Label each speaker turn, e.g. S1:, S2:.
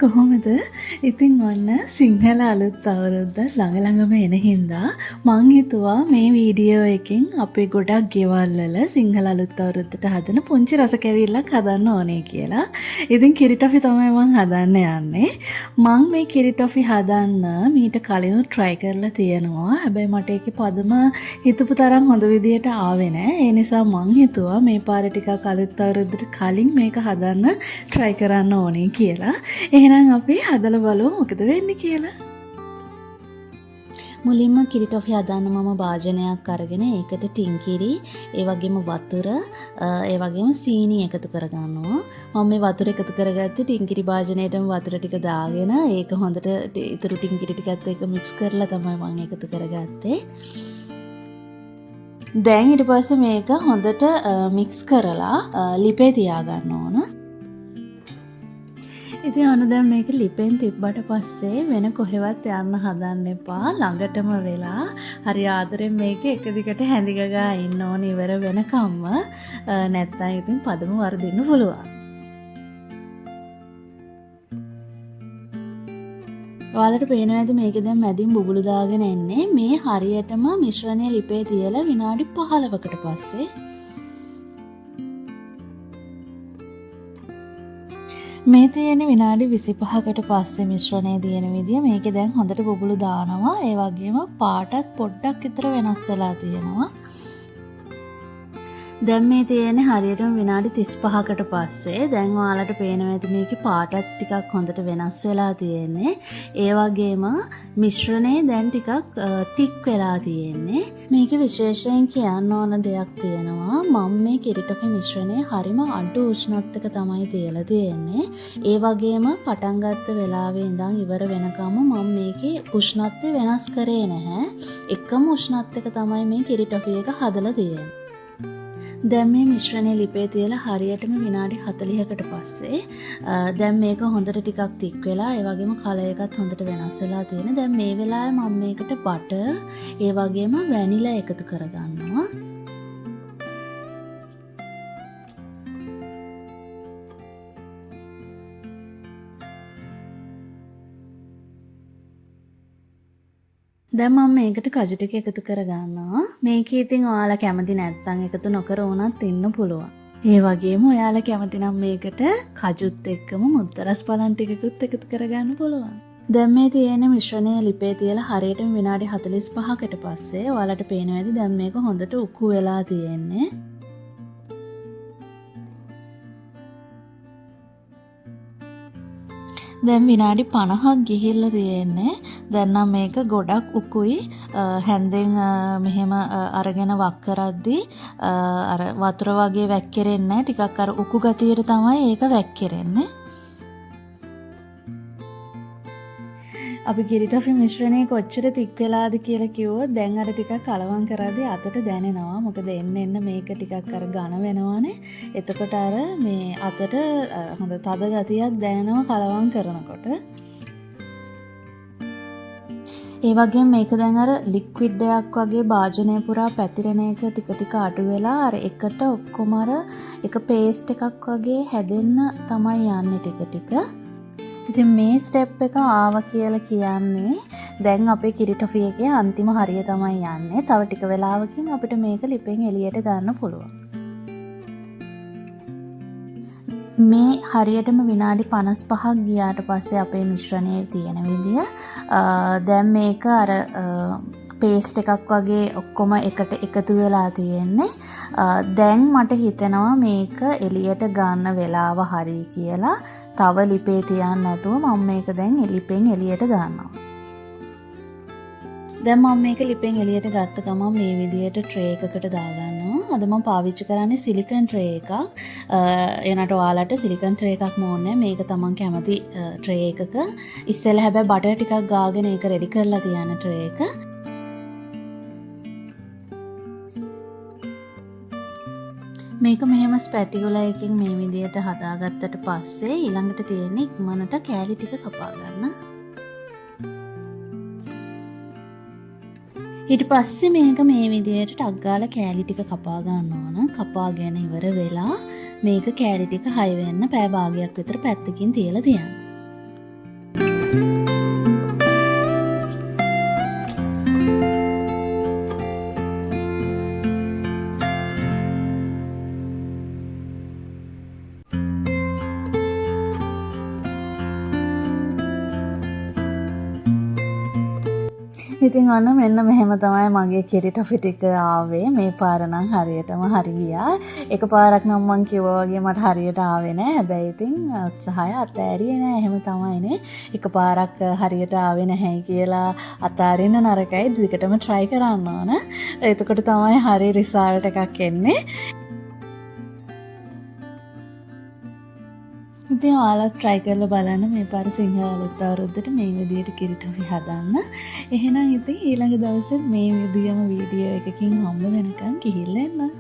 S1: කොහොමද? ඉතින් ඔන්න සිංහල අලුත් අවුරුද්ද ළඟම එන හින්දා මං හිතුවා මේ වීඩියෝ එකෙන් අපේ ගොඩක් ගෙවල් වල සිංහල අලුත් අවුරුද්දට හදන පුංචි රස කැවිල්ලක් හදන්න ඕනේ කියලා. ඉතින් කිරි ටොෆි තමයි මං හදන්න යන්නේ. මං මේ කිරි ටොෆි හදන්න මීට කලින් try කරලා තියෙනවා. හැබැයි මට ඒකේ පදම හිතපු තරම් හොඳ විදියට ආවේ නෑ. ඒ නිසා මං හිතුවා මේ පාර ටිකක් අලුත් අවුරුද්දට කලින් මේක හදන්න try කරන්න ඕනේ කියලා. එහෙනම් අපි හදලා බලමු මොකද වෙන්නේ කියලා. මුලින්ම කිරි ටොෆි හදන්න මම භාජනයක් අරගෙන ඒකට ටින් කිරි, ඒ වගේම වතුර, ඒ වගේම සීනි එකතු කරගන්නවා. මම මේ වතුර එකතු කරගත්තේ ටින් කිරි භාජනයේටම වතුර ටික දාගෙන ඒක හොඳට ඉතුරු ටින් කිරි ටිකත් එක්ක මික්ස් කරලා තමයි මම එකතු කරගත්තේ. දැන් ඊට පස්සේ මේක හොඳට මික්ස් කරලා ලිපේ තියාගන්න ඕන. ඉතින් ඔන්න දැන් මේක ලිපෙන් තිබ්බට පස්සේ වෙන කොහෙවත් යන්න හදන්න එපා. ළඟටම වෙලා හරි ආදරෙන් මේක එක දිගට හැඳිගගා ඉන්න ඕන ඉවර වෙනකම්ම. නැත්තම් ඉතින් පදම වර්ධින්න පුළුවන්. ඔයාලට පේනවා ඇති මේක දැන් මැදින් බුබුලු දාගෙන එන්නේ. මේ හරියටම මිශ්‍රණය ලිපේ තියලා විනාඩි 15කට පස්සේ මේ තියෙන විනාඩි 25කට පස්සේ මිශ්‍රණය තියෙන විදිය මේකේ දැන් හොඳට බුබුලු දානවා. ඒ වගේම පාටත් පොඩ්ඩක් විතර වෙනස් වෙලා තියෙනවා. දැන් මේ තියෙන්නේ හරියටම විනාඩි 35කට පස්සේ. දැන් ඔයාලට පේනවා ඇති මේකේ පාටත් ටිකක් හොඳට වෙනස් වෙලා තියෙන්නේ. ඒ වගේම මිශ්‍රණය දැන් ටිකක් තික් වෙලා තියෙන්නේ. මේකේ විශේෂයෙන් කියන්න ඕන දෙයක් තියෙනවා. මම මේ කිරි ටොෆි මිශ්‍රණය හරිම අඩු උෂ්ණත්වයක තමයි තියලා තියෙන්නේ. ඒ වගේම පටන් ගත්ත වෙලාවේ ඉඳන් ඉවර වෙනකම් මම මේකේ උෂ්ණත්වය වෙනස් කරේ නැහැ. එකම උෂ්ණත්වයක තමයි මේ කිරි ටොෆි එක හදලා තියෙන්නේ. දැන් මේ මිශ්‍රණය ලිපේ තියලා හරියටම විනාඩි 40කට පස්සේ දැන් මේක හොඳට ටිකක් තික් වෙලා ඒ වගේම කලර් එකත් හොඳට වෙනස් වෙලා තියෙන. දැන් මේ වෙලාවේ මම මේකට බටර් ඒ වගේම වැනිලා එකතු කරගන්නවා. දැන් මම මේකට කජු ටික එකතු කරගන්නවා. මේකේ ඉතින් ඔයාලා කැමති නැත්නම් එකතු නොකර වුණත් ඉන්න පුළුවන්. ඒ වගේම ඔයාලා කැමති නම් මේකට කජුත් එක්කම මුද්දරස් පලන් ටිකකුත් එකතු කරගන්න පුළුවන්. දැන් මේ තියෙන මිශ්‍රණය ලිපේ තියලා හරියටම විනාඩි 45කට පස්සේ ඔයාලට පේනවා ඇති දැන් මේක හොඳට උක්කු වෙලා තියෙන්නේ. දැන් විනාඩි 50ක් ගිහිල්ලා තියෙන්නේ. දැන් නම් මේක ගොඩක් උකුයි. හැන්දෙන් මෙහෙම අරගෙන වක් කරද්දී අර වතුර වගේ වැක්කිරෙන්නේ නැහැ. ටිකක් අර උකු ගතියට තමයි ඒක වැක්කිරෙන්නේ. අපි කිරි ටොෆි මිශ්‍රණය කොච්චර තික් වෙලාද කියලා කිව්වොත් දැන් අර ටිකක් කලවම් කරද්දී අතට දැනෙනවා. මොකද එන්න මේක ටිකක් අර ඝන වෙනවානේ. එතකොට අර මේ අතට හොඳ තද ගතියක් දැනෙනවා කලවම් කරනකොට. ඒ වගේම මේක දැන් අර ලික්විඩ් එකක් වගේ භාජනය පුරා පැතිරෙන එක ටික ටික අඩු වෙලා අර එකට ඔක්කොම අර එක පේස්ට් එකක් වගේ හැදෙන්න තමයි යන්නේ ටික ටික. ඉතින් මේ ස්ටෙප් එක ආවා කියලා කියන්නේ දැන් අපේ කිරි ටොෆි එකේ අන්තිම හරිය තමයි යන්නේ. තව ටික වෙලාවකින් අපිට මේක ලිපෙන් එළියට ගන්න පුළුවන්. මේ හරියටම විනාඩි 55ක් ගියාට පස්සේ අපේ මිශ්‍රණයේ තියෙන විදිය දැන් මේක අර පේස්ට් එකක් වගේ ඔක්කොම එකට එකතු වෙලා තියෙන්නේ. දැන් මට හිතෙනවා මේක එළියට ගන්න වෙලාව හරි කියලා. තව ලිපේ තියන්න නැතුව මම මේක දැන් ලිපෙන් එළියට ගන්නවා. දැන් මම මේක ලිපෙන් එළියට ගත්ත ගමන් මේ විදියට ට්‍රේ එකකට දාගන්නවා. අද මම පාවිච්චි කරන්නේ සිලිකන් ට්‍රේ එකක්. එනට ඔයාලට සිලිකන් ට්‍රේ එකක් ඕනේ. මේක තමන් කැමති ට්‍රේ එකක. ඉස්සෙල්ලා හැබැයි බටර් ටිකක් ගාගෙන ඒක රෙඩි කරලා තියන්න ට්‍රේ එක. මේක මෙහෙම ස්පැටියුලා එකකින් මේ විදියට හදාගත්තට පස්සේ ඊළඟට තියෙන්නේ ඉක්මනට කෑලි ටික කපා ගන්න. ඊට පස්සේ මේක මේ විදියට ටක් ගාලා කෑලි ටික කපා ගන්න ඕන. කපාගෙන ඉවර වෙලා මේක කෑලි ටික 6 වෙන්න පැය භාගයක් විතර පැත්තකින් තියලා තියන්න. ඉතින් අන්න මෙන්න මෙහෙම තමයි මගේ කිරි ටොෆි ටික ආවේ. මේ පාර නම් හරියටම හරි ගියා. එක පාරක් නම් මං කිව්වා වගේ මට හරියට ආවේ නෑ. හැබැයි ඉතින් උත්සාහය අතෑරියේ නෑ. එහෙම තමයිනේ. එක පාරක් හරියට ආවේ නැහැයි කියලා අතාරින්න නරකයි. දිගටම try කරන්න ඕන. එතකොට තමයි හරි result එකක් එන්නේ. ඉතින් ඔයාලා try කරලා බලන්න මේ පාර සිංහල අලුත් අවුරුද්දට මේ විදියට කිරි ටොෆි හදන්න. එහෙනම් ඉතින් ඊළඟ දවසේ මේ විදියම වීඩියෝ එකකින් හම්බ වෙනකන් ගිහිල්ලා එන්න.